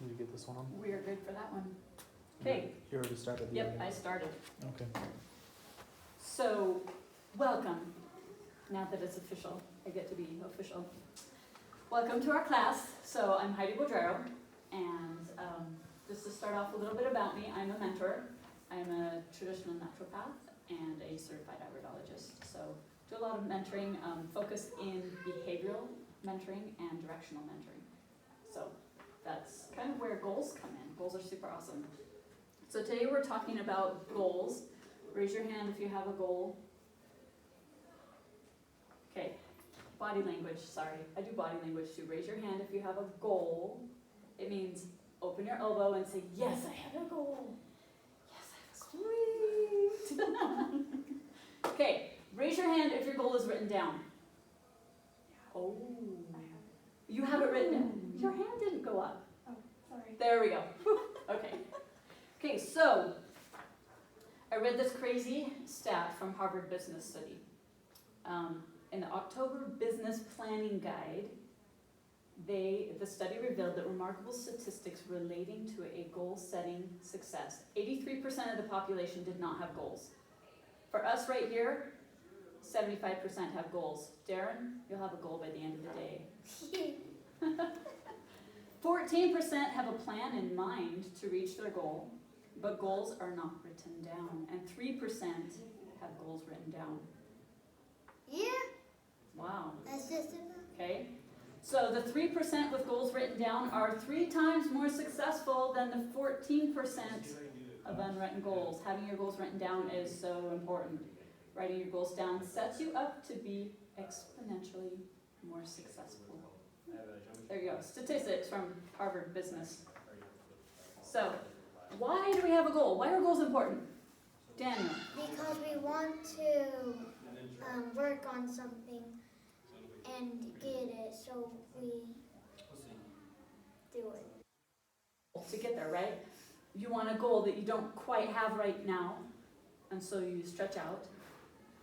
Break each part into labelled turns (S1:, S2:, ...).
S1: Did you get this one on?
S2: We are good for that one. Okay.
S1: You already started the
S2: Yep,
S1: other
S2: I started.
S1: Okay.
S2: So, welcome. Now that it's official, I get to be official. Welcome to our class. So, I'm Heidi Bodrero, and just to start off a little bit about me, I'm a mentor. I'm a traditional naturopath and a certified iridologist. So, do a lot of mentoring, focused in behavioral mentoring and directional mentoring. So, that's kind of where goals come in. Goals are super awesome. So today we're talking about goals. Raise your hand if you have a goal. Okay, body language, sorry. I do body language too. Raise your hand if you have a goal. It means open your elbow and say, yes, I have a goal. Yes, I have a goal. Sweet. Okay, raise your hand if your goal is written down. Oh, you have it written down. Your hand didn't go up.
S3: Oh, sorry.
S2: There we go. Okay. Okay, so I read this crazy stat from Harvard Business Study. In the October Business Planning Guide, the study revealed that remarkable statistics relating to a goal-setting success. 83% of the population did not have goals. For us right here, 75% have goals. Darren, you'll have a goal by the end of the day. 14% have a plan in mind to reach their goal, but goals are not written down. And 3% have goals written down.
S3: Yeah,
S2: Wow.
S3: that's just enough.
S2: Okay. So the 3% with goals written down are 3 times more successful than the 14% of unwritten goals. Having your goals written down is so important. Writing your goals down sets you up to be exponentially more successful. There you go. Statistics from Harvard Business. So, why do we have a goal? Why are goals important? Daniel.
S3: Because we want to work on something and get it, so we do it.
S2: To get there, right? You want a goal that you don't quite have right now, and so you stretch out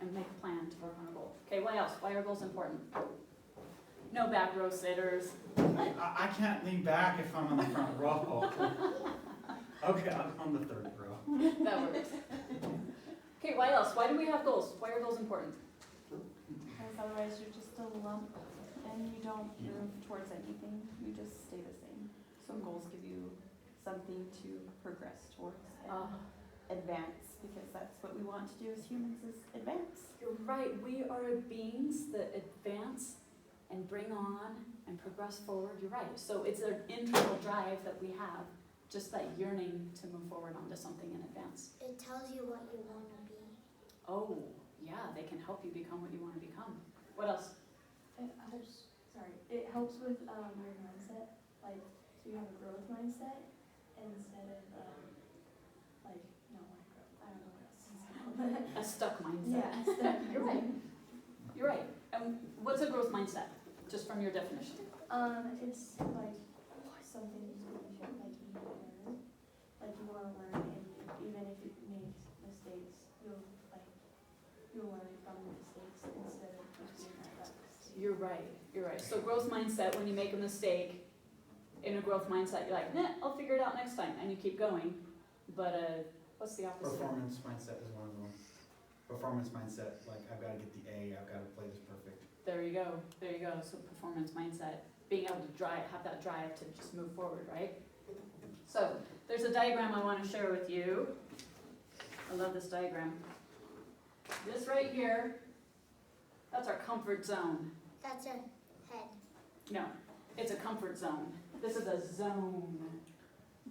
S2: and make a plan to work on a goal. Okay, what else? Why are goals important? No back row sitters.
S4: I can't lean back if I'm on the front row. Okay, I'm on the third row.
S2: That works. Okay, why else? Why do we have goals? Why are goals important?
S5: Because otherwise you're just a lump and you don't move towards anything. You just stay the same. So goals give you something to progress towards and advance, because that's what we want to do as humans, is advance.
S2: You're right. We are beings that advance and bring on and progress forward. You're right. So it's an internal drive that we have, just that yearning to move forward onto something in advance.
S3: It tells you what you want to be.
S2: Oh, yeah, they can help you become what you want to become. What else?
S5: It helps, it helps with your mindset. Like, so you have a growth mindset instead of, not growth. I don't know what else to say.
S2: A stuck mindset.
S5: Yeah, stuck.
S2: You're right. You're right. And what's a growth mindset? Just from your definition.
S5: It's like something you feel like you need to learn. Like you want to learn, and even if you make mistakes, you'll learn from the mistakes instead of just being that mistake.
S2: You're right. You're right. So growth mindset, when you make a mistake, in a growth mindset, you're like, nah, I'll figure it out next time, and you keep going. But what's the opposite?
S4: Performance mindset is one of them. Performance mindset, like I've got to get the A, I've got to play this perfect.
S2: There you go. There you go. So performance mindset, being able to have that drive to just move forward, right? So there's a diagram I want to share with you. I love this diagram. This right here, that's our comfort zone.
S3: That's a head.
S2: No, it's a comfort zone. This is a zone.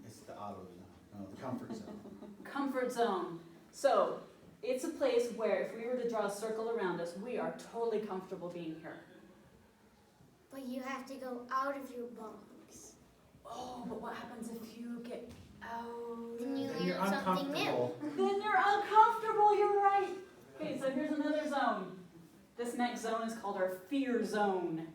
S4: It's the auto zone, no, the comfort zone.
S2: Comfort zone. So it's a place where if we were to draw a circle around us, we are totally comfortable being here.
S3: But you have to go out of your box.
S2: Oh, but what happens if you get out?
S3: Then you
S4: Then you're
S3: learn something new.
S4: uncomfortable.
S2: Then you're uncomfortable, you're right. Okay, so here's another zone. This next zone is called our fear zone.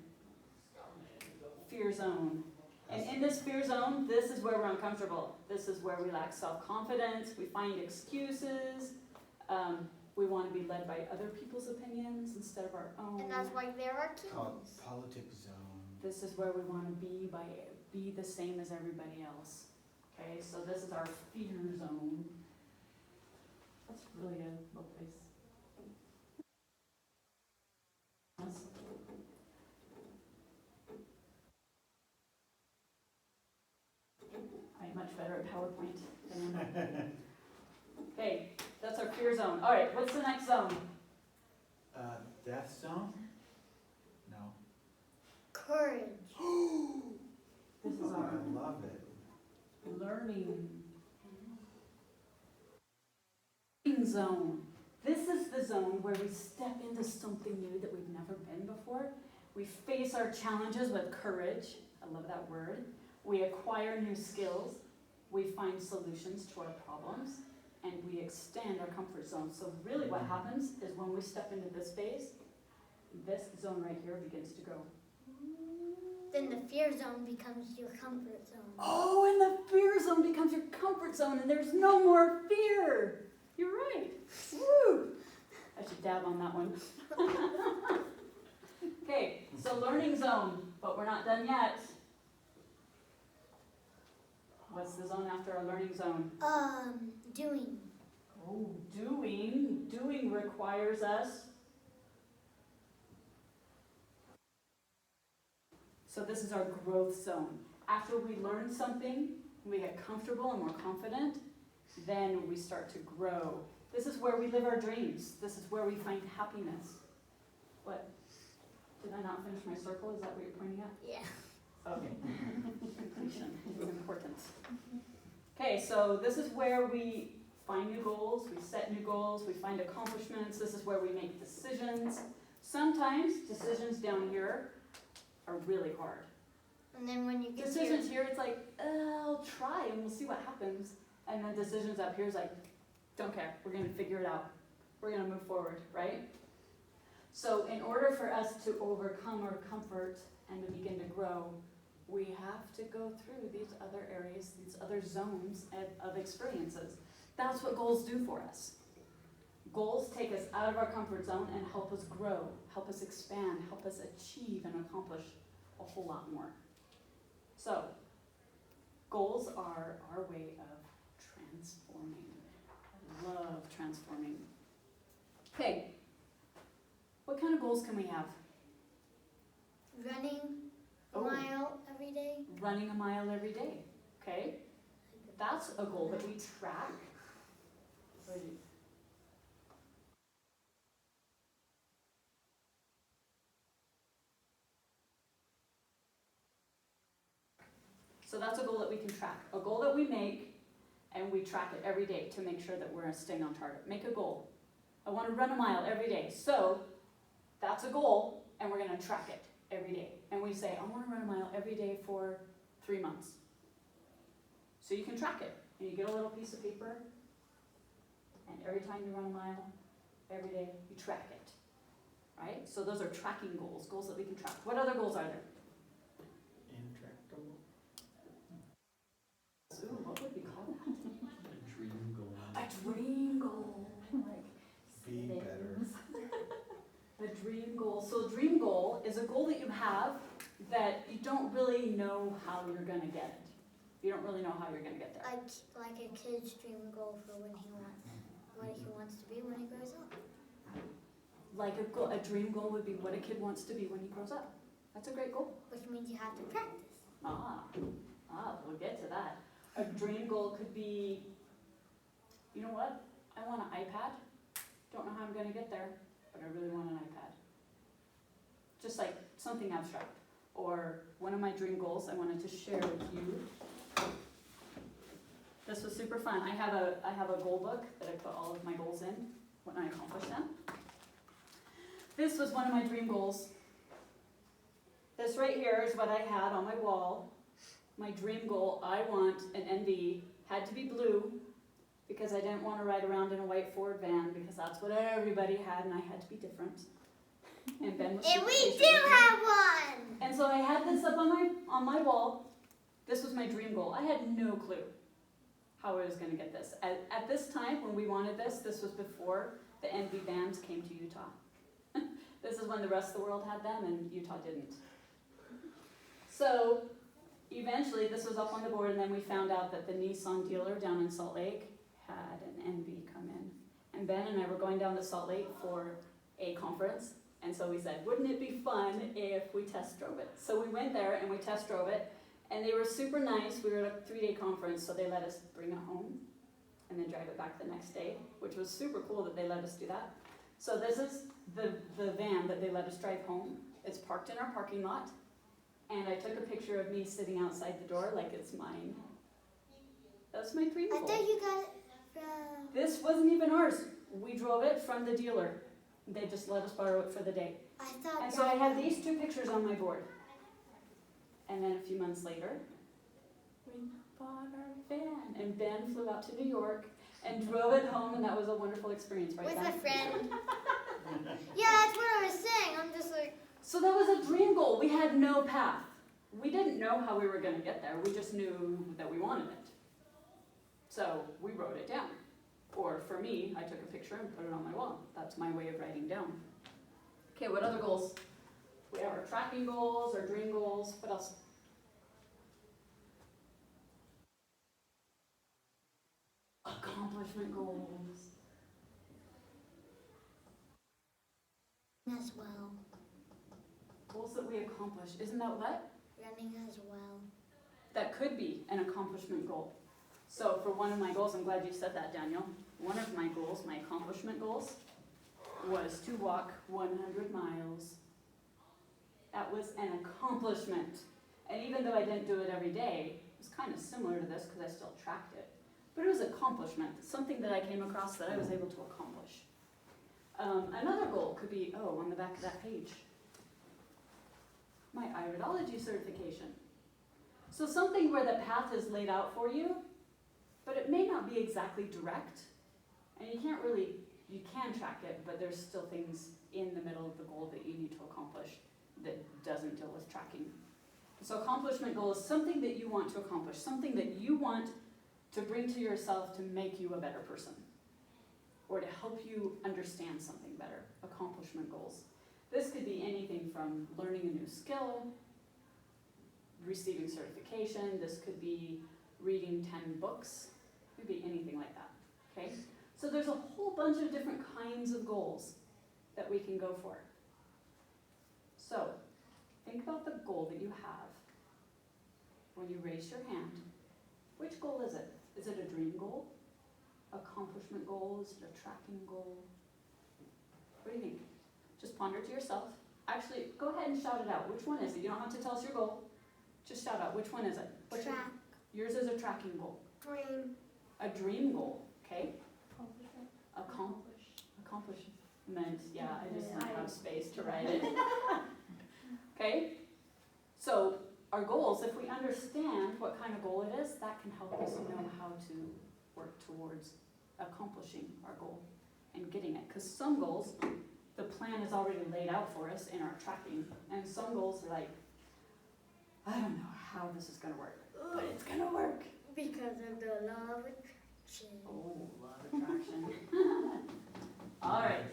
S2: Fear zone. And in this fear zone, this is where we're uncomfortable. This is where we lack self-confidence, we find excuses, we want to be led by other people's opinions instead of our own.
S3: And that's why there are
S4: Called
S3: kings.
S4: politics zone.
S2: This is where we want to be by be the same as everybody else. Okay, so this is our fear zone. That's really a low place. I'm much better at PowerPoint than I am. Okay, that's our fear zone. All right, what's the next zone?
S4: Death zone? No.
S3: Courage.
S2: This is
S4: Oh,
S2: our
S4: I love it.
S2: learning zone. This is the zone where we step into something new that we've never been before. We face our challenges with courage. I love that word. We acquire new skills. We find solutions to our problems. And we extend our comfort zone. So really what happens is when we step into this phase, this zone right here begins to go.
S3: Then the fear zone becomes your comfort zone.
S2: Oh, and the fear zone becomes your comfort zone and there's no more fear. You're right. Woo! I should dab on that one. Okay, so learning zone, but we're not done yet. What's the zone after our learning zone?
S3: Doing.
S2: Oh, doing. Doing requires us. So this is our growth zone. After we learn something, we get comfortable and more confident, then we start to grow. This is where we live our dreams. This is where we find happiness. What? Did I not finish my circle? Is that what you're pointing at?
S3: Yeah.
S2: Okay. Completion is important. Okay, so this is where we find new goals, we set new goals, we find accomplishments. This is where we make decisions. Sometimes decisions down here are really hard.
S3: And then when you get
S2: Decisions here, it's like, I'll try and we'll see what happens. And then decisions up here is like, don't care, we're gonna figure it out. We're gonna move forward, right? So in order for us to overcome our comfort and to begin to grow, we have to go through these other areas, these other zones of experiences. That's what goals do for us. Goals take us out of our comfort zone and help us grow, help us expand, help us achieve and accomplish a whole lot more. So, goals are our way of transforming. I love transforming. Okay, what kind of goals can we have?
S3: running a
S2: Oh.
S3: mile every day.
S2: Running a mile every day, okay? That's a goal that we track. So that's a goal that we can track. A goal that we make and we track it every day to make sure that we're staying on target. Make a goal. I want to run a mile every day. So that's a goal and we're going to track it every day. And we say, I want to run a mile every day for 3 months. So you can track it. And you get a little piece of paper and every time you run a mile, every day, you track it. Right? So those are tracking goals, goals that we can track. What other goals are there?
S4: Intractable.
S2: Ooh, what would we call that?
S4: A dream goal.
S2: A dream goal. Like
S4: Be better.
S2: a dream goal. So a dream goal is a goal that you have that you don't really know how you're going to get it. You don't really know how you're going to get there.
S3: Like a kid's dream goal for when he wants to be when he grows up.
S2: Like a dream goal would be what a kid wants to be when he grows up. That's a great goal.
S3: Which means you have to practice.
S2: We'll get to that. A dream goal could be, you know what? I want an iPad. Don't know how I'm going to get there, but I really want an iPad. Just like something abstract. Or one of my dream goals I wanted to share with you. This was super fun. I have a goal book that I put all of my goals in when I accomplish them. This was one of my dream goals. This right here is what I had on my wall. My dream goal, I want an NV, had to be blue because I didn't want to ride around in a white Ford van because that's what everybody had and I had to be different. And Ben was
S3: And we
S2: super
S3: do
S2: patient with me.
S3: have one!
S2: And so I had this up on my wall. This was my dream goal. I had no clue how I was going to get this. At this time, when we wanted this was before the NV vans came to Utah. This is when the rest of the world had them and Utah didn't. So, eventually, this was up on the board, and then we found out that the Nissan dealer down in Salt Lake had an NB come in. And Ben and I were going down to Salt Lake for a conference, and so we said, wouldn't it be fun if we test drove it? So we went there and we test drove it, and they were super nice. We were at a 3-day conference, so they let us bring it home and then drive it back the next day, which was super cool that they let us do that. So this is the van that they let us drive home. It's parked in our parking lot, and I took a picture of me sitting outside the door like it's mine. That's my dream
S3: I
S2: goal.
S3: thought you got it from.
S2: This wasn't even ours. We drove it from the dealer. They just let us borrow it for the day.
S3: I thought.
S2: And so I had these 2 pictures on my board. And then a few months later, we bought our van. And Ben flew out to New York and drove it home, and that was a wonderful experience, right,
S3: With
S2: Ben?
S3: a friend. Yeah, that's what I was saying. I'm just like.
S2: So that was a dream goal. We had no path. We didn't know how we were going to get there. We just knew that we wanted it. So we wrote it down. Or for me, I took a picture and put it on my wall. That's my way of writing down. Okay, what other goals? We have our tracking goals, our dream goals. What else? Accomplishment goals.
S3: As well.
S2: Goals that we accomplish. Isn't that what?
S3: Running as well.
S2: That could be an accomplishment goal. So for one of my goals, I'm glad you said that, Daniel. One of my goals, my accomplishment goals, was to walk 100 miles. That was an accomplishment. And even though I didn't do it every day, it was kind of similar to this because I still tracked it. But it was accomplishment, something that I came across that I was able to accomplish. Another goal could be, on the back of that page, my iridology certification. So something where the path is laid out for you, but it may not be exactly direct, and you can track it, but there's still things in the middle of the goal that you need to accomplish that doesn't deal with tracking. So accomplishment goal is something that you want to accomplish, something that you want to bring to yourself to make you a better person, or to help you understand something better. Accomplishment goals. This could be anything from learning a new skill, receiving certification. This could be reading 10 books. It could be anything like that, okay? So there's a whole bunch of different kinds of goals that we can go for. So think about the goal that you have when you raise your hand. Which goal is it? Is it a dream goal? Accomplishment goal? Is it a tracking goal? What do you think? Just ponder to yourself. Actually, go ahead and shout it out. Which one is it? You don't have to tell us your goal. Just shout out. Which one is it? What's
S3: Track.
S2: Yours is a tracking goal.
S3: Dream.
S2: A dream goal, okay?
S5: Accomplishment.
S2: Accomplishment, yeah, I just don't have space to write it. Okay? So, our goals, if we understand what kind of goal it is, that can help us know how to work towards accomplishing our goal and getting it. Because some goals, the plan is already laid out for us in our tracking, and some goals are like, I don't know how this is going to work, but it's going to work.
S3: Because of the law of attraction.
S2: Oh, love attraction. All right.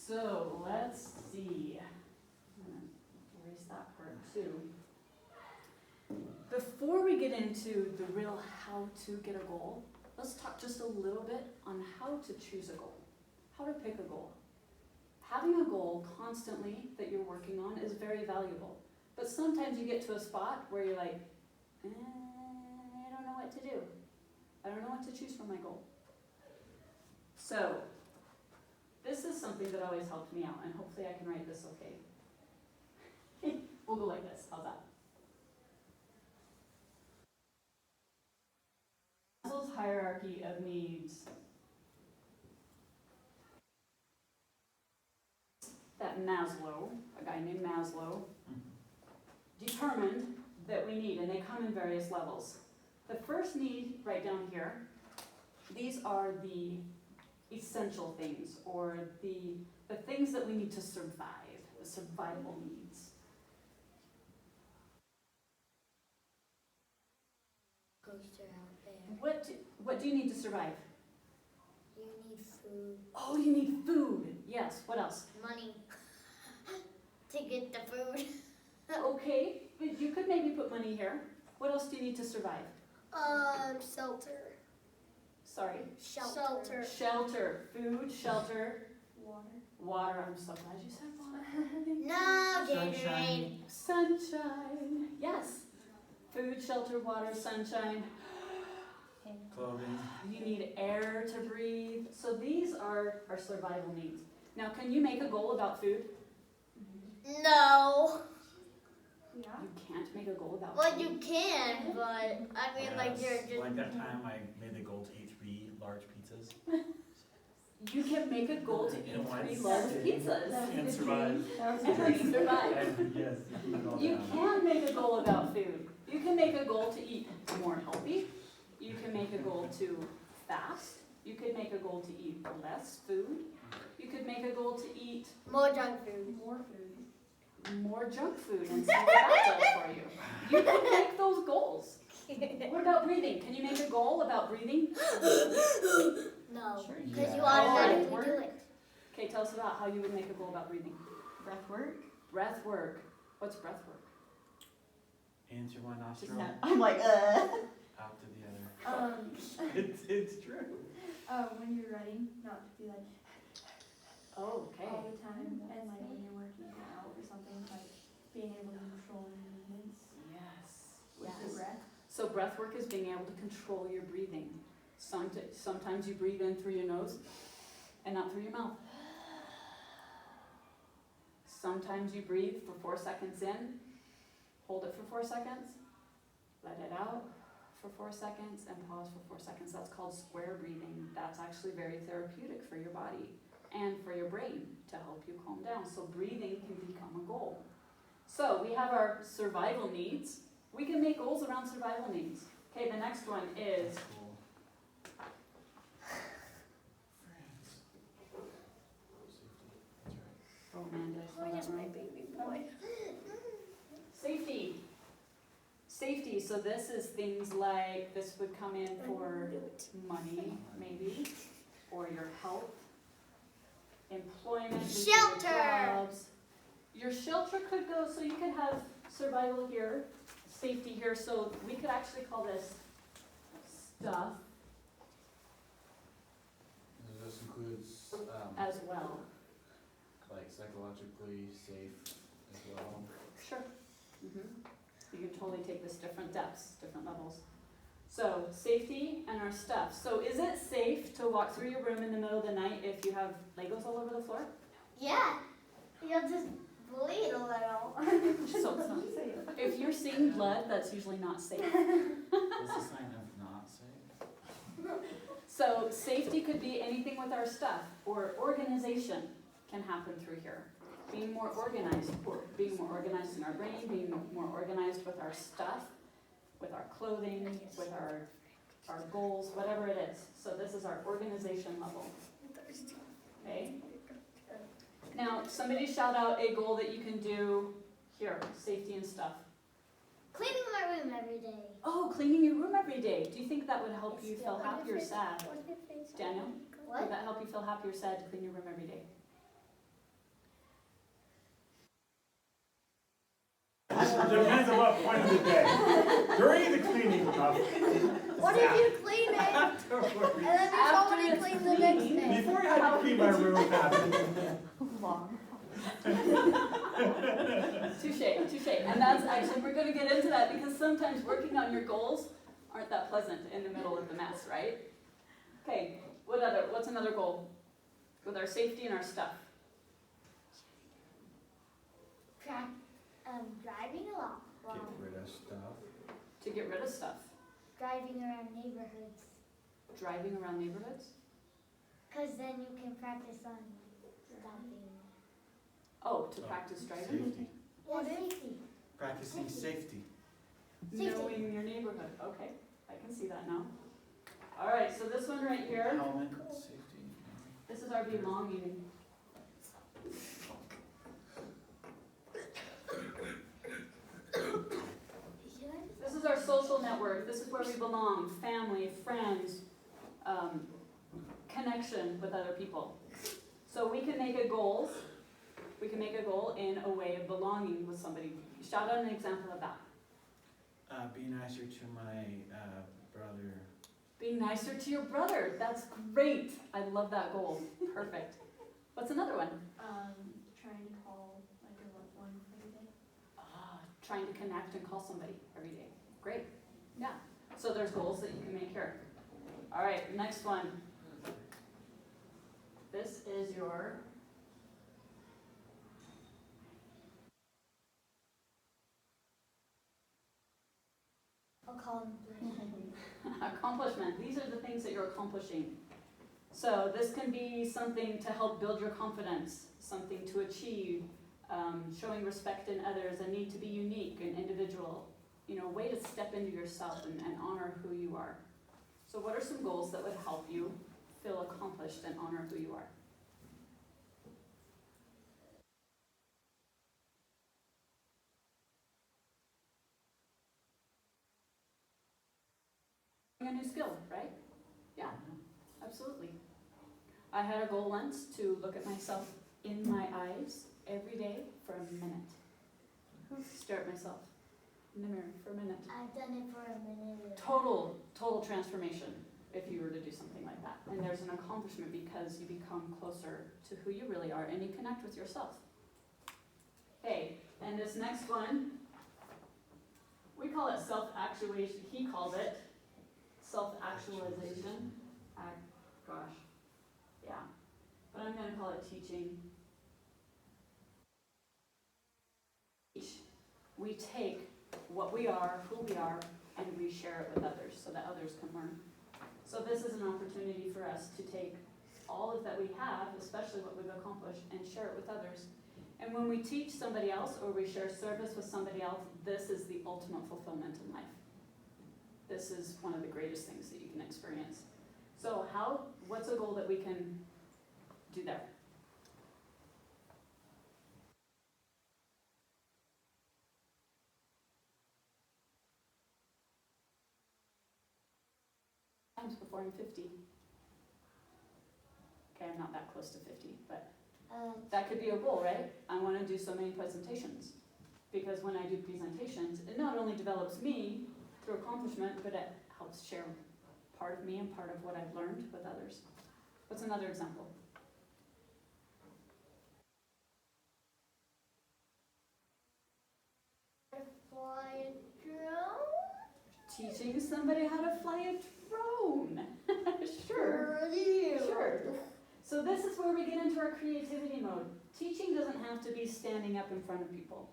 S2: So let's see. I'm gonna erase that part too. Before we get into the real how to get a goal, let's talk just a little bit on how to choose a goal, how to pick a goal. Having a goal constantly that you're working on is very valuable, but sometimes you get to a spot where you're like, I don't know what to do. I don't know what to choose for my goal. So, this is something that always helped me out, and hopefully I can write this okay. We'll go like this. How's that? Maslow's hierarchy of needs. That Maslow, a guy named Maslow, determined that we need, and they come in various levels. The first need, right down here, these are the essential things, or the things that we need to survive, the survival needs.
S3: Poster out there.
S2: What do you need to survive?
S3: You need food.
S2: Oh, you need food. Yes, what else?
S3: Money. To get the food.
S2: Okay, You could maybe put money here. What else do you need to survive?
S3: Shelter.
S2: Sorry.
S3: Shelter.
S2: Shelter. Food, shelter,
S5: Water.
S2: water. I'm so glad you said water.
S3: No,
S4: Sunshine.
S3: Gatorade.
S2: Sunshine. Yes. Food, shelter, water, sunshine.
S4: Clothing.
S2: You need air to breathe. So these are our survival needs. Now, can you make a goal about food?
S3: No.
S5: Yeah.
S2: You can't make a goal about
S3: Well,
S2: food.
S3: you can, but I mean, like, you're just.
S4: Like that time I made the goal to eat 3 large pizzas.
S2: You can make a goal to eat
S4: In one
S2: 3 large
S4: sitting.
S2: pizzas.
S4: And survive.
S2: And survive.
S4: And yes, eat it all
S2: You
S4: down.
S2: can make a goal about food. You can make a goal to eat more healthy. You can make a goal to fast. You could make a goal to eat less food. You could make a goal to eat
S3: More junk food.
S5: More food.
S2: more junk food and see what that does for you. You can make those goals. What about breathing? Can you make a goal about breathing?
S3: No,
S5: Sure.
S3: because you
S4: Yeah.
S3: automatically do it.
S2: Okay, tell us about how you would make a goal about breathing.
S5: Breath work.
S2: Breath work. What's breath work?
S4: In through one nostril,
S2: Just
S5: I'm like,
S4: out to the other. It's true.
S5: when you're running, not to be like
S2: Oh, okay.
S5: all the time, and like when you're working out or something, like being able to control your movements
S2: Yes.
S5: with your
S2: Yes.
S5: breath.
S2: So breath work is being able to control your breathing. Sometimes you breathe in through your nose and not through your mouth. Sometimes you breathe for 4 seconds in, hold it for 4 seconds, let it out for 4 seconds, and pause for 4 seconds. That's called square breathing. That's actually very therapeutic for your body and for your brain to help you calm down. So breathing can become a goal. So we have our survival needs. We can make goals around survival needs. Okay, the next one is
S4: That's cool. Friends. Safety. That's right.
S2: oh man, did I spell
S3: Oh, yes,
S2: that
S3: my
S2: wrong?
S3: baby boy.
S2: Safety. Safety, so this is things like, this would come in for money, maybe, or your health, employment, these are your
S3: Shelter.
S2: jobs. Your shelter could go, so you could have survival here, safety here, so we could actually call this stuff
S1: This includes,
S2: as well.
S1: like psychologically safe as well.
S2: Sure. You can totally take this different depths, different levels. So, safety and our stuff. So is it safe to walk through your room in the middle of the night if you have Legos all over the floor?
S3: Yeah, you'll just bleed a little.
S2: So, if you're seeing blood, that's usually not safe.
S4: What's the sign of not safe?
S2: So, safety could be anything with our stuff, or organization can happen through here. Being more organized, or being more organized in our brain, being more organized with our stuff, with our clothing, with our goals, whatever it is. So this is our organization level. Okay? Now, somebody shout out a goal that you can do here, safety and stuff.
S3: Cleaning my room every day.
S2: Oh, cleaning your room every day. Do you think that would help you feel happy or sad? Daniel? Would
S3: What?
S2: that help you feel happy or sad to clean your room every day?
S4: Depends on what point of the day. During the cleaning of.
S3: What if you clean it and
S4: Afterwards.
S3: then you
S2: After
S3: totally
S2: it's
S3: clean the next
S2: clean.
S3: day?
S4: Before I had to clean my room, happened.
S5: Long.
S2: Touche. And that's actually, we're going to get into that because sometimes working on your goals aren't that pleasant in the middle of the mess, right? Okay, what's another goal? With our safety and our stuff.
S3: Driving along.
S1: Get rid of stuff.
S2: To get rid of stuff.
S3: Driving around neighborhoods.
S2: Driving around neighborhoods.
S3: Because then you can practice on stopping.
S2: Oh, to practice driving.
S4: Safety.
S3: What safety?
S4: Practicing safety.
S3: Safety.
S2: Knowing your neighborhood. Okay, I can see that now. All right, so this one right here,
S4: Helmet, safety.
S2: this is our belonging. This is our social network. This is where we belong. Family, friends, connection with other people. So we can make a goal. We can make a goal in a way of belonging with somebody. Shout out an example of that.
S4: Be nicer to my brother.
S2: Be nicer to your brother. That's great. I love that goal. Perfect. What's another one?
S5: Trying to call like a loved one every day.
S2: Trying to connect and call somebody every day. Great. Yeah. So there's goals that you can make here. All right, next one. This is your accomplishment. These are the things that you're accomplishing. So this can be something to help build your confidence, something to achieve, showing respect in others, a need to be unique and individual, you know, a way to step into yourself and honor who you are. So what are some goals that would help you feel accomplished and honor who you are? A new skill, right? Yeah, absolutely. I had a goal once to look at myself in my eyes every day for a minute. Stare at myself in the mirror for a minute.
S3: I've done it for a minute.
S2: Total transformation if you were to do something like that. And there's an accomplishment because you become closer to who you really are and you connect with yourself. Okay, and this next one, we call it self-actuation. He calls it self-actualization. Gosh, yeah. But I'm going to call it teaching. We take what we are, who we are, and we share it with others so that others can learn. So this is an opportunity for us to take all of that we have, especially what we've accomplished, and share it with others. And when we teach somebody else or we share service with somebody else, this is the ultimate fulfillment in life. This is one of the greatest things that you can experience. So what's a goal that we can do there? Times before I'm 50. Okay, I'm not that close to 50, but that could be a goal, right? I want to do so many presentations. Because when I do presentations, it not only develops me through accomplishment, but it helps share part of me and part of what I've learned with others. What's another example?
S3: Fly a drone?
S2: Teaching somebody how to fly a drone. Sure. Sure. So this is where we get into our creativity mode. Teaching doesn't have to be standing up in front of people.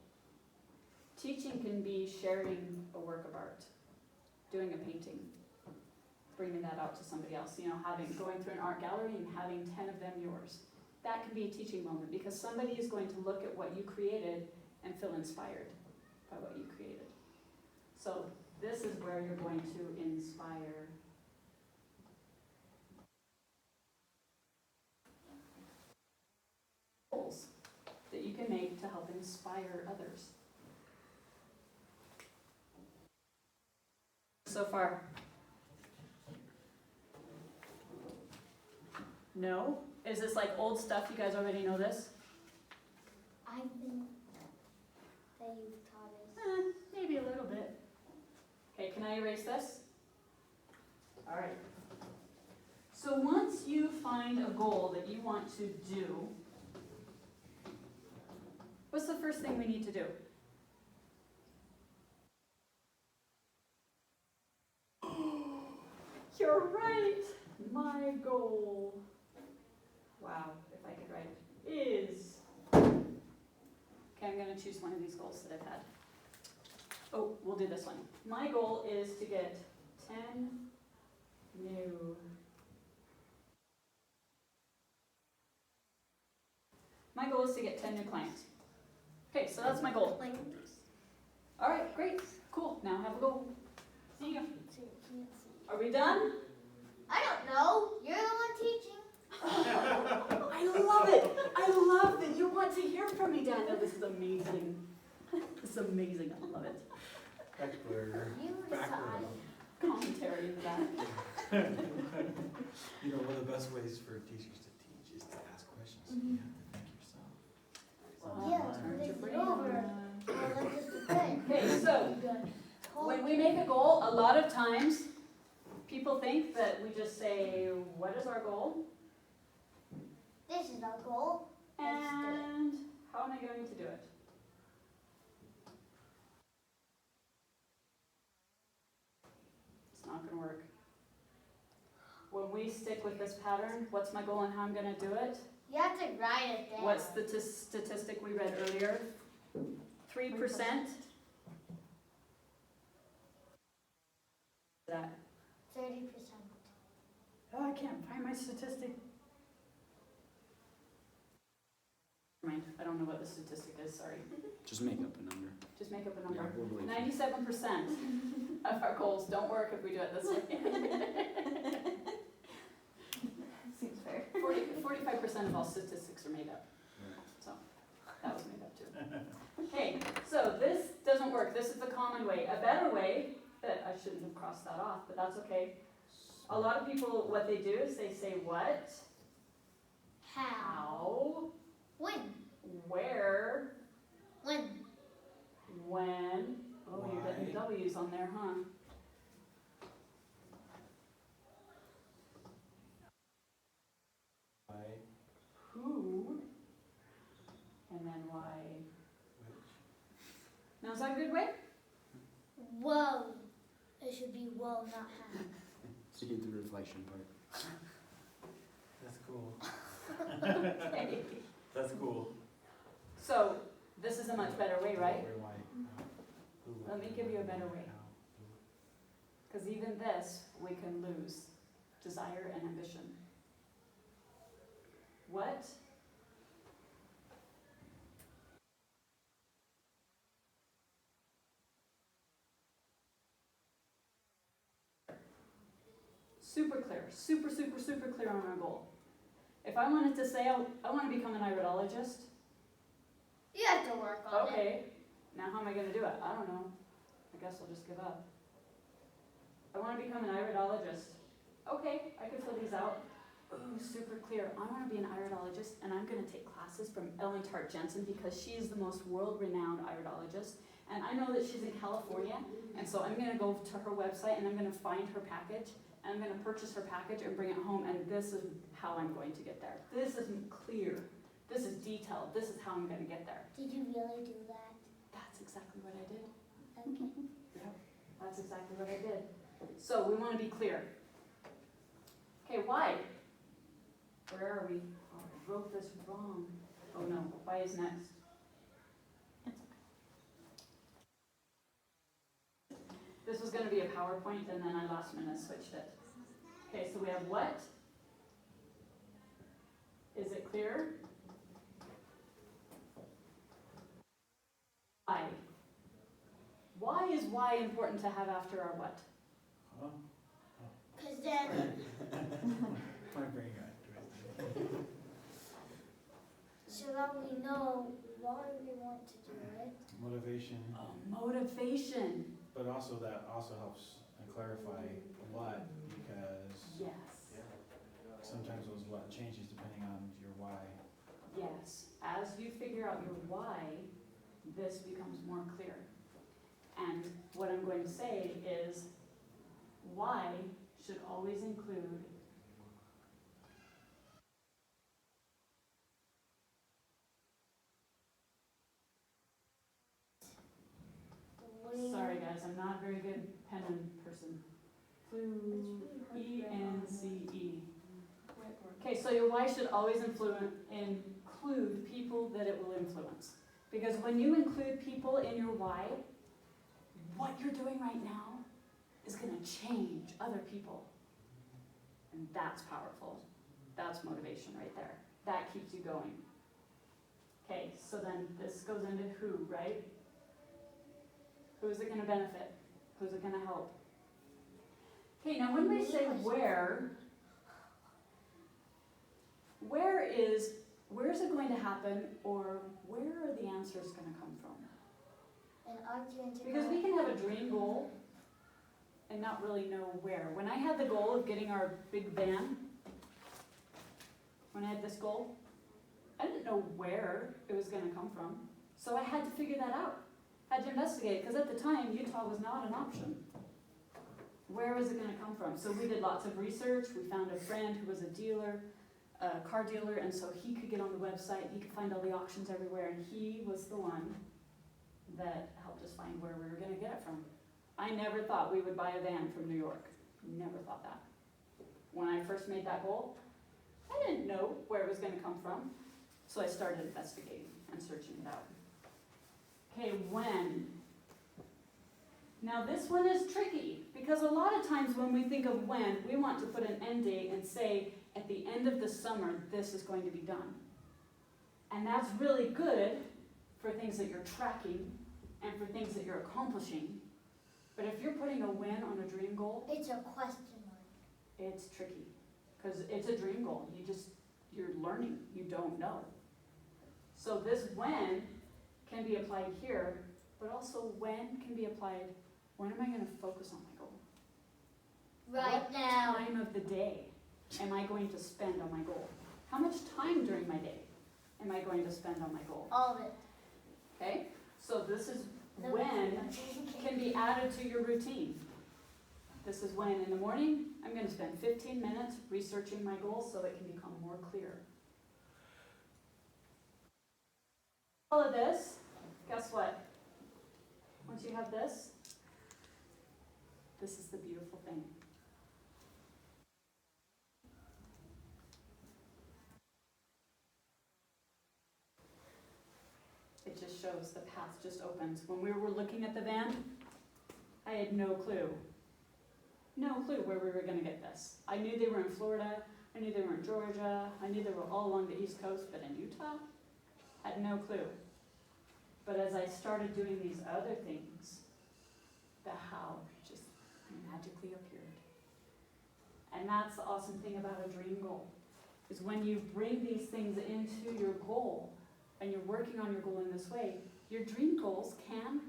S2: Teaching can be sharing a work of art, doing a painting, bringing that out to somebody else, going through an art gallery and having 10 of them yours. That can be a teaching moment because somebody is going to look at what you created and feel inspired by what you created. So this is where you're going to inspire. Goals that you can make to help inspire others. So far? No? Is this like old stuff? You guys already know this?
S3: I think that you've taught us.
S2: Maybe a little bit. Okay, can I erase this? All right. So once you find a goal that you want to do, what's the first thing we need to do? You're right. My goal, wow, if I could write, is, okay, I'm going to choose one of these goals that I've had. Oh, we'll do this one. My goal is to get 10 new. My goal is to get 10 new clients. Okay, so that's my goal.
S3: Like this.
S2: All right, great, cool. Now I have a goal. See you.
S3: So you can't see.
S2: Are we done?
S3: I don't know. You're the one teaching.
S2: I love it. I love that you want to hear from me, Daniel. This is amazing. This is amazing. I love it.
S4: Heckler.
S3: You decide.
S2: Commentary into that.
S4: You know, one of the best ways for teachers to teach is to ask questions. You have to think yourself.
S3: Yeah,
S2: Turn
S3: it's
S2: your brain
S3: over.
S2: on.
S3: Well, let's just
S2: When we make a goal, a lot of times, people think that we just say, what is our goal?
S3: This is our goal.
S2: And how am I going to do it? It's not gonna work. When we stick with this pattern, what's my goal and how I'm gonna do it?
S3: You have to write it down.
S2: What's the statistic we read earlier? 3%? That.
S3: 30%.
S2: Oh, I can't find my statistic. Never mind, I don't know what the statistic is, sorry.
S6: Just make up a number.
S2: Just make up a
S6: Yeah,
S2: number.
S6: we'll believe you.
S2: 97% of our goals don't work if we do it this way.
S5: Seems fair.
S2: 45% of all statistics are made up. So, that was made up too. Okay, so this doesn't work. This is the common way. A better way, that I shouldn't have crossed that off, but that's okay. A lot of people, what they do is they say what,
S3: How?
S2: how,
S3: When?
S2: where,
S3: When?
S2: when. Oh, you're getting
S4: Why?
S2: W's on there, huh?
S4: Why?
S2: Who, and then why.
S4: Which?
S2: Now, is that a good way?
S3: Whoa. It should be whoa, not how.
S6: So you get the reflection part.
S4: That's cool.
S2: Okay.
S4: That's cool.
S2: So, this is a much better way, right?
S4: Where, why, who,
S2: Let me give you a better way.
S4: how, who.
S2: Because even this, we can lose desire and ambition. What? Super clear, super clear on our goal. If I wanted to say, I want to become an iridologist,
S3: You have to work on it.
S2: okay, now how am I going to do it? I don't know. I guess I'll just give up. I want to become an iridologist. Okay, I can fill these out. Ooh, super clear. I want to be an iridologist, and I'm going to take classes from Ellen Tart Jensen because she is the most world-renowned iridologist. And I know that she's in California, and so I'm going to go to her website and I'm going to find her package, and I'm going to purchase her package and bring it home, and this is how I'm going to get there. This isn't clear. This is detailed. This is how I'm going to get there.
S3: Did you really do that?
S2: That's exactly what I did.
S3: Okay.
S2: That's exactly what I did. So we want to be clear. Okay, why? Where are we? Oh, I wrote this wrong. Oh no, why is next? This was going to be a PowerPoint and then I last minute switched it. Okay, so we have what? Is it clear? Why? Why is why important to have after our what?
S4: Huh?
S3: Because then,
S4: My brain got twisted.
S3: so that we know why we want to do it.
S4: Motivation,
S2: Oh, motivation.
S4: but also that also helps clarify what, because
S2: Yes.
S4: sometimes those what changes depending on your why.
S2: Yes. As you figure out your why, this becomes more clear. And what I'm going to say is why should always include sorry guys, I'm not a very good pen and person. E-N-C-E. Okay, so your why should always include people that it will influence. Because when you include people in your why, what you're doing right now is going to change other people. And that's powerful. That's motivation right there. That keeps you going. Okay, so then this goes into who, right? Who's it going to benefit? Who's it going to help? Okay, now when we say where's it going to happen, or where are the answers going to come from?
S3: And I'm going to
S2: Because we can have a dream goal and not really know where. When I had the goal of getting our big van, when I had this goal, I didn't know where it was going to come from. So I had to figure that out. had to investigate, because at the time, Utah was not an option. Where was it gonna come from? So we did lots of research, we found a friend who was a dealer, a car dealer, and so he could get on the website, he could find all the auctions everywhere, and he was the one that helped us find where we were gonna get it from. I never thought we would buy a van from New York, never thought that. When I first made that goal, I didn't know where it was gonna come from, so I started investigating and searching it out. Okay, when? Now this one is tricky, because a lot of times when we think of when, we want to put an end date and say, at the end of the summer, this is going to be done. And that's really good for things that you're tracking and for things that you're accomplishing. But if you're putting a when on a dream goal,
S3: It's a question mark.
S2: it's tricky, because it's a dream goal. You're learning, you don't know. So this when can be applied here, but also when can be applied, when am I gonna focus on my goal?
S3: Right
S2: What
S3: now.
S2: time of the day am I going to spend on my goal? How much time during my day am I going to spend on my goal?
S3: All of it.
S2: Okay, so this is when can be added to your routine. This is when in the morning, I'm gonna spend 15 minutes researching my goal so it can become more clear. All of this, guess what? Once you have this is the beautiful thing. It just shows the path just opens. When we were looking at the van, I had no clue where we were gonna get this. I knew they were in Florida, I knew they were in Georgia, I knew they were all along the East Coast, but in Utah, I had no clue. But as I started doing these other things, the how just magically appeared. And that's the awesome thing about a dream goal, is when you bring these things into your goal, and you're working on your goal in this way, your dream goals can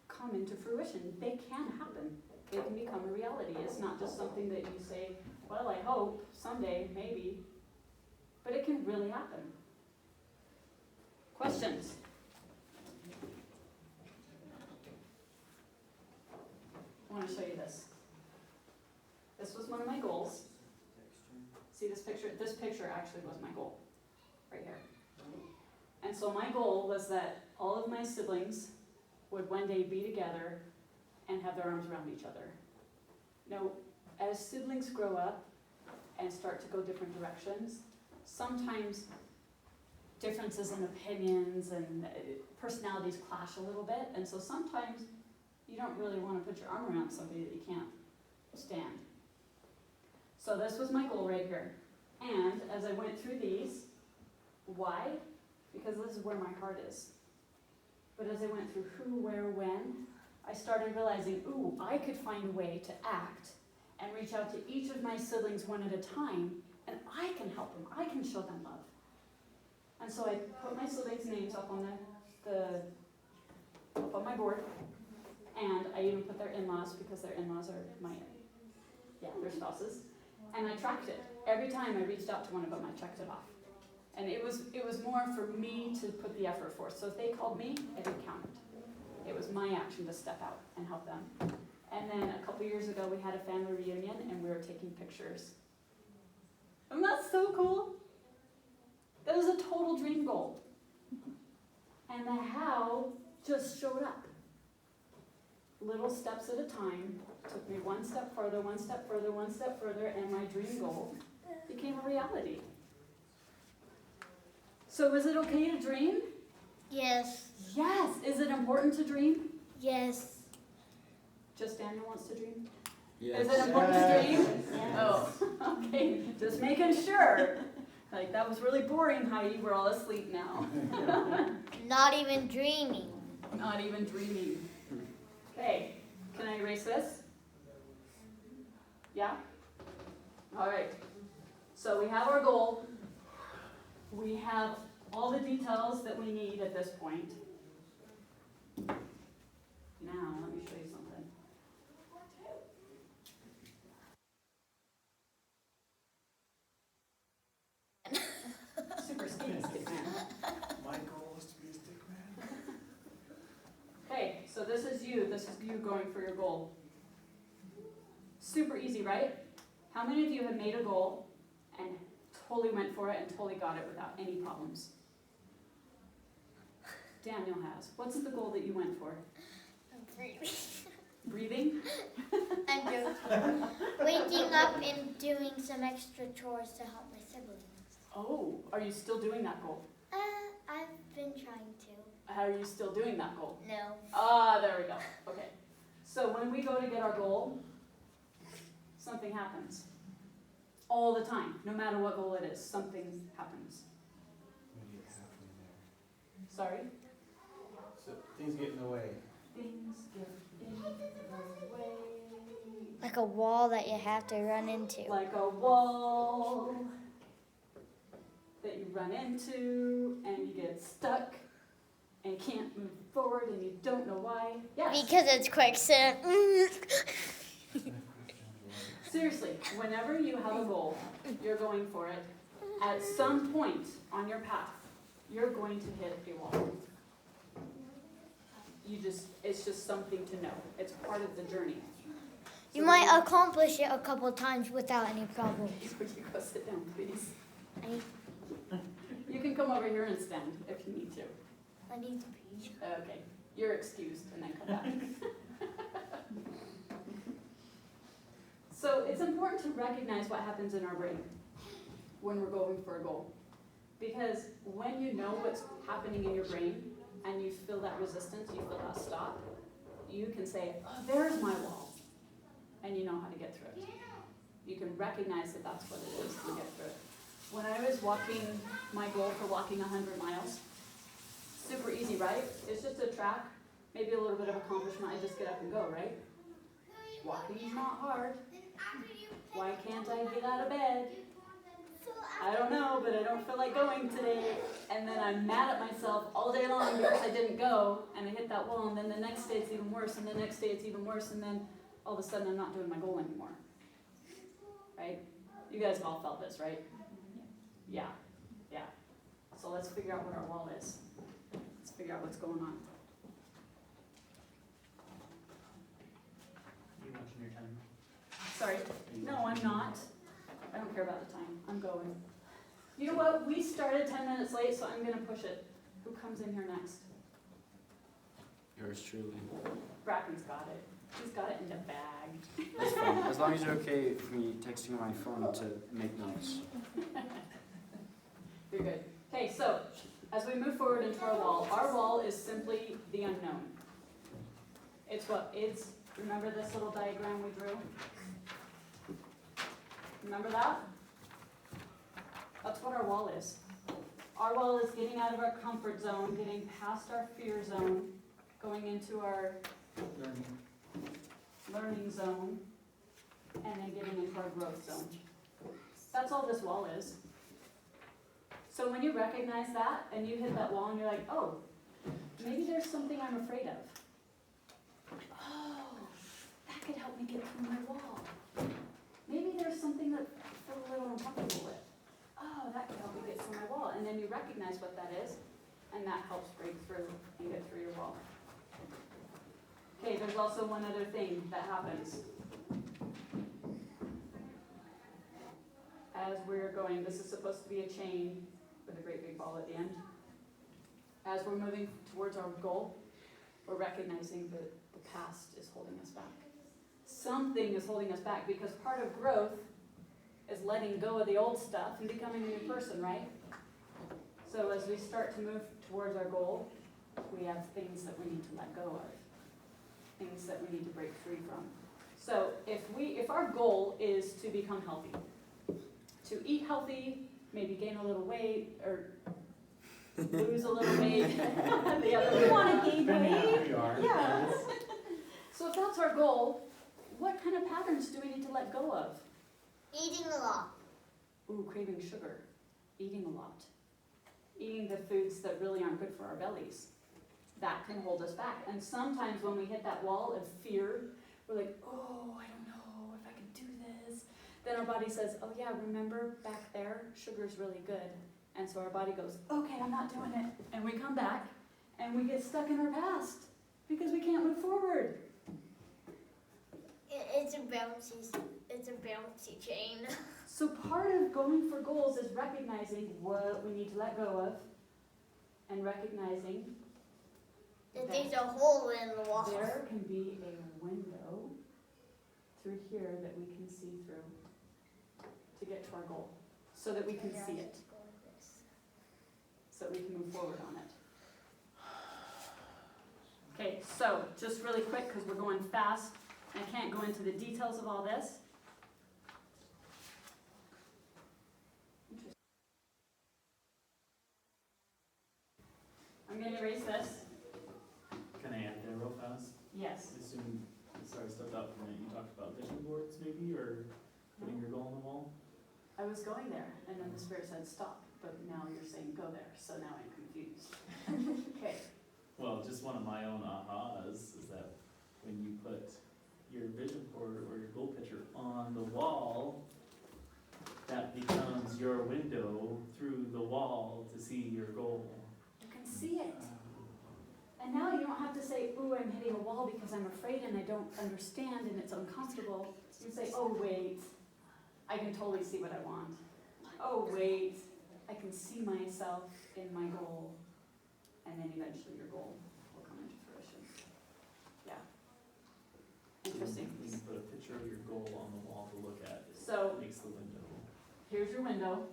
S2: come into fruition. They can happen. They can become a reality. It's not just something that you say, well, I hope, someday, maybe, but it can really happen. Questions? I want to show you this. This was one of my goals. See this picture? This picture actually was my goal, right here. And so my goal was that all of my siblings would one day be together and have their arms around each other. Now, as siblings grow up and start to go different directions, sometimes differences in opinions and personalities clash a little bit, and so sometimes you don't really want to put your arm around somebody that you can't stand. So this was my goal right here. And as I went through these, why? Because this is where my heart is. But as I went through who, where, when, I started realizing, ooh, I could find a way to act and reach out to each of my siblings one at a time, and I can help them, I can show them love. And so I put my siblings' names up on up on my board, and I even put their in-laws, because their in-laws are their spouses, and I tracked it. Every time I reached out to one of them, I checked it off. And it was more for me to put the effort forth. So if they called me, I didn't count it. It was my action to step out and help them. And then a couple years ago, we had a family reunion, and we were taking pictures. And that's so cool. That was a total dream goal. And the how just showed up. Little steps at a time, took me one step further, one step further, one step further, and my dream goal became a reality. So is it okay to dream?
S3: Yes.
S2: Yes. Is it important to dream?
S3: Yes.
S2: Just Daniel wants to dream?
S6: Yes.
S2: Is it important to dream?
S3: Yes.
S2: Oh, okay. Just making sure. Like, that was really boring how you were all asleep now.
S3: Not even dreaming.
S2: Not even dreaming. Okay. Can I erase this? Yeah? All right. So we have our goal. We have all the details that we need at this point. Now, let me show you something. Super stick man.
S4: My goal is to be a stick man.
S2: Okay, so this is you going for your goal. Super easy, right? How many of you have made a goal and totally went for it and totally got it without any problems? Daniel has. What's the goal that you went for? Breathing?
S3: I'm joking. Waking up and doing some extra chores to help my siblings.
S2: Oh, are you still doing that goal?
S3: I've been trying to.
S2: How are you still doing that goal?
S3: No.
S2: Ah, there we go. Okay. So when we go to get our goal, something happens. All the time. No matter what goal it is, something happens.
S1: Maybe halfway there.
S2: Sorry?
S1: So things get in the way.
S2: Things get in the way.
S3: Like a wall that you have to run into.
S2: Like a wall that you run into and you get stuck and can't move forward and you don't know why. Yes.
S3: Because it's quicksand.
S2: Seriously, whenever you have a goal, you're going for it. At some point on your path, you're going to hit a wall. It's just something to know. It's part of the journey.
S3: You might accomplish it a couple times without any problems.
S2: You go sit down, please.
S3: I
S2: You can come over here and stand if you need to.
S3: need to pee.
S2: Okay, you're excused, and then come back. So it's important to recognize what happens in our brain when we're going for a goal. Because when you know what's happening in your brain and you feel that resistance, you feel that stop, you can say, oh, there's my wall. And you know how to get through it. You can recognize that that's what it is and get through it. When I was walking my goal for walking 100 miles, super easy, right? It's just a track, maybe a little bit of accomplishment. I just get up and go, right? Walking is not hard. Why can't I get out of bed? I don't know, but I don't feel like going today. And then I'm mad at myself all day long because I didn't go, and I hit that wall, and then the next day it's even worse, and the next day it's even worse, and then all of a sudden I'm not doing my goal anymore. Right? You guys have all felt this, right? Yeah. Yeah. So let's figure out what our wall is. Let's figure out what's going on.
S4: You watching your time?
S2: Sorry. No, I'm not. I don't care about the time. I'm going. You know what? We started 10 minutes late, so I'm going to push it. Who comes in here next?
S6: Yours truly.
S2: Bracken's got it. He's got it in the bag.
S6: That's fine. As long as you're okay with me texting my phone to make notes.
S2: You're good. Okay, so as we move forward into our wall is simply the unknown. It's what is, remember this little diagram we drew? Remember that? That's what our wall is. Our wall is getting out of our comfort zone, getting past our fear zone, going into our learning zone, and then getting into our growth zone. That's all this wall is. So when you recognize that and you hit that wall and you're like, oh, maybe there's something I'm afraid of. Oh, that could help me get through my wall. Maybe there's something that I feel a little uncomfortable with. Oh, that could help me get through my wall. And then you recognize what that is, and that helps break through and get through your wall. Okay, there's also one other thing that happens. As we're going, this is supposed to be a chain with a great big ball at the end. As we're moving towards our goal, we're recognizing that the past is holding us back. Something is holding us back because part of growth is letting go of the old stuff and becoming a new person, right? So as we start to move towards our goal, we have things that we need to let go of, things that we need to break free from. So if our goal is to become healthy, to eat healthy, maybe gain a little weight, or lose a little weight, the other way.
S5: You want to gain
S4: Depending on
S5: weight?
S4: who you are.
S5: Yeah.
S2: So if that's our goal, what kind of patterns do we need to let go of?
S3: Eating a lot.
S2: Ooh, craving sugar, eating a lot, eating the foods that really aren't good for our bellies. That can hold us back. And sometimes when we hit that wall of fear, we're like, oh, I don't know if I can do this. Then our body says, oh yeah, remember back there, sugar's really good. And so our body goes, okay, I'm not doing it. And we come back and we get stuck in our past because we can't move forward.
S3: It's a bouncy chain.
S2: So part of going for goals is recognizing what we need to let go of and recognizing
S3: That there's a hole in the wall.
S2: there can be a window through here that we can see through to get to our goal, so that we can see it, so that we can move forward on it. Okay, so just really quick, because we're going fast, and I can't go into the details of all this. I'm going to erase this.
S7: Can I add there real fast?
S2: Yes.
S7: I assume, sorry, I stepped out for a minute, you talked about vision boards maybe, or putting your goal on the wall?
S2: I was going there, and then the Spirit said stop, but now you're saying go there, so now I'm confused. Okay.
S7: Well, just one of my own ahas is that when you put your vision board or your goal picture on the wall, that becomes your window through the wall to see your goal.
S2: You can see it. And now you don't have to say, ooh, I'm hitting a wall because I'm afraid and I don't understand and it's uncomfortable. You say, oh, wait, I can totally see what I want. Oh, wait, I can see myself in my goal. And then eventually your goal will come into fruition. Yeah. Interesting.
S7: When you put a picture of your goal on the wall to look at, it
S2: So
S7: makes the window.
S2: here's your window.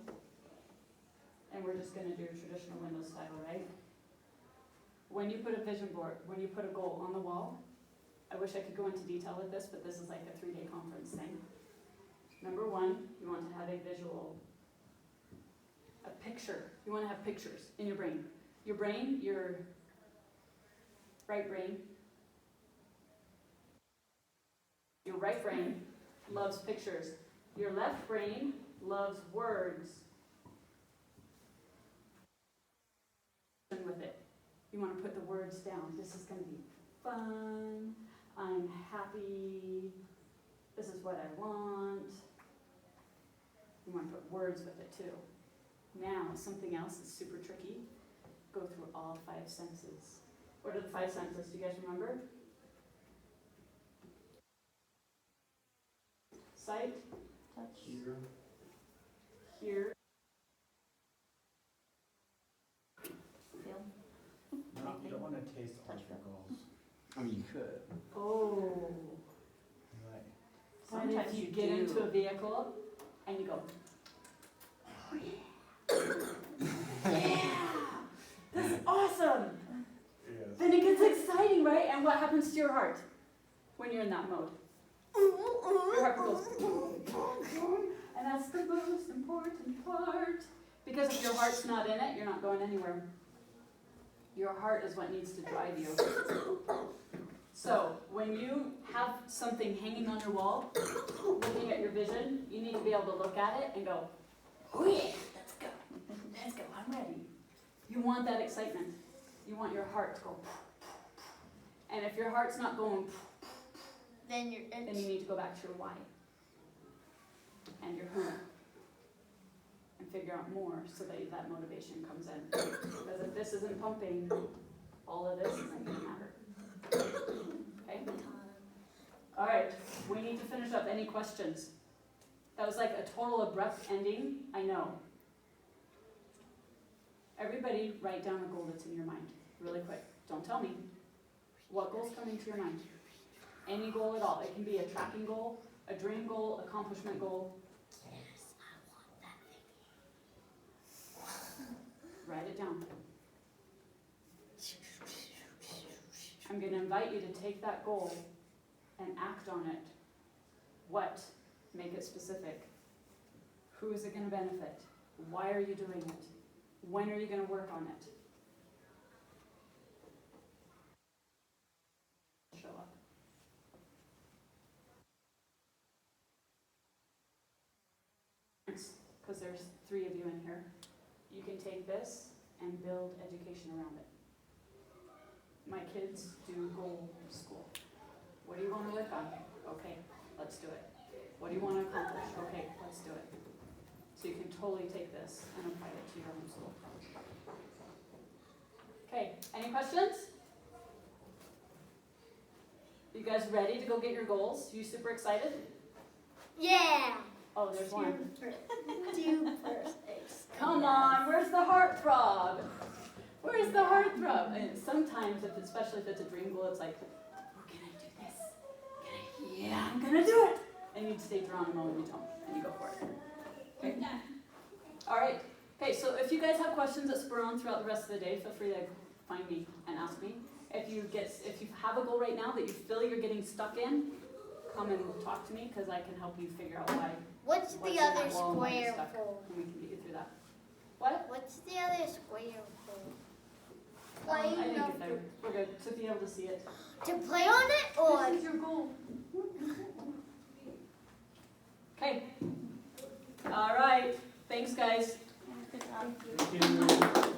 S2: And we're just going to do a traditional window style, right? When you put a vision board, when you put a goal on the wall, I wish I could go into detail with this, but this is like a 3-day conference thing. Number one, you want to have a visual, a picture. You want to have pictures in your brain. Your brain, your right brain loves pictures. Your left brain loves words. With it. You want to put the words down. This is going to be fun. I'm happy. This is what I want. You want to put words with it too. Now, something else that's super tricky. Go through all 5 senses. What are the 5 senses? Do you guys remember? Sight,
S5: Touch.
S7: Here.
S2: hear,
S5: Feel.
S4: No, you don't want to taste all your goals.
S6: I mean, you could.
S2: oh.
S4: Right.
S2: What if
S5: Sometimes
S2: you
S5: you
S2: get
S5: do.
S2: into a vehicle and you go, yeah, that's awesome.
S4: Yes.
S2: Then it gets exciting, right? And what happens to your heart when you're in that mode? Your heart goes, and that's the most important part. Because if your heart's not in it, you're not going anywhere. Your heart is what needs to drive you. So, when you have something hanging on your wall, looking at your vision, you need to be able to look at it and go, oh yeah, let's go. Let's go, I'm ready. You want that excitement. You want your heart to go. And if your heart's not going,
S3: Then you're.
S2: then you need to go back to your why and your who and figure out more so that that motivation comes in. Because if this isn't pumping, all of this isn't going to matter. Okay? All right, we need to finish up. Any questions? That was like a total abrupt ending, I know. Everybody write down a goal that's in your mind, really quick. Don't tell me. What goal's coming to your mind? Any goal at all. It can be a tracking goal, a dream goal, accomplishment goal.
S3: Yes, I want that thing.
S2: Write it down. I'm going to invite you to take that goal and act on it. What? Make it specific. Who is it going to benefit? Why are you doing it? When are you going to work on it? Show up. Because there's 3 of you in here. You can take this and build education around it. My kids do goal school. What do you want to work on? Okay, let's do it. What do you want to accomplish? Okay, let's do it. So you can totally take this and apply it to your own school. Okay, any questions? You You guys ready to go get your goals? You super excited?
S3: Yeah.
S2: Oh, there's one.
S3: Super excited.
S2: Come on, where's the heartthrob? Where's the heartthrob? And sometimes, especially if it's a dream goal, it's like, we're gonna do this. Yeah, I'm gonna do it. And you stay drawn a moment, you don't, and you go for it. Okay. All right. Okay, so if you guys have questions that spur on throughout the rest of the day, feel free to find me and ask me. If you have a goal right now that you feel you're getting stuck in, come and talk to me because I can help you figure out
S3: What's
S2: what's
S3: the
S2: in
S3: other
S2: that wall and why you're
S3: square
S2: stuck,
S3: for?
S2: and we can get you through that. What?
S3: What's the other square for?
S2: I didn't get there. We're good. To be able to see it.
S3: To play on it or?
S2: This is your goal. Okay. All right. Thanks, guys.
S5: Good job.
S7: Thank you.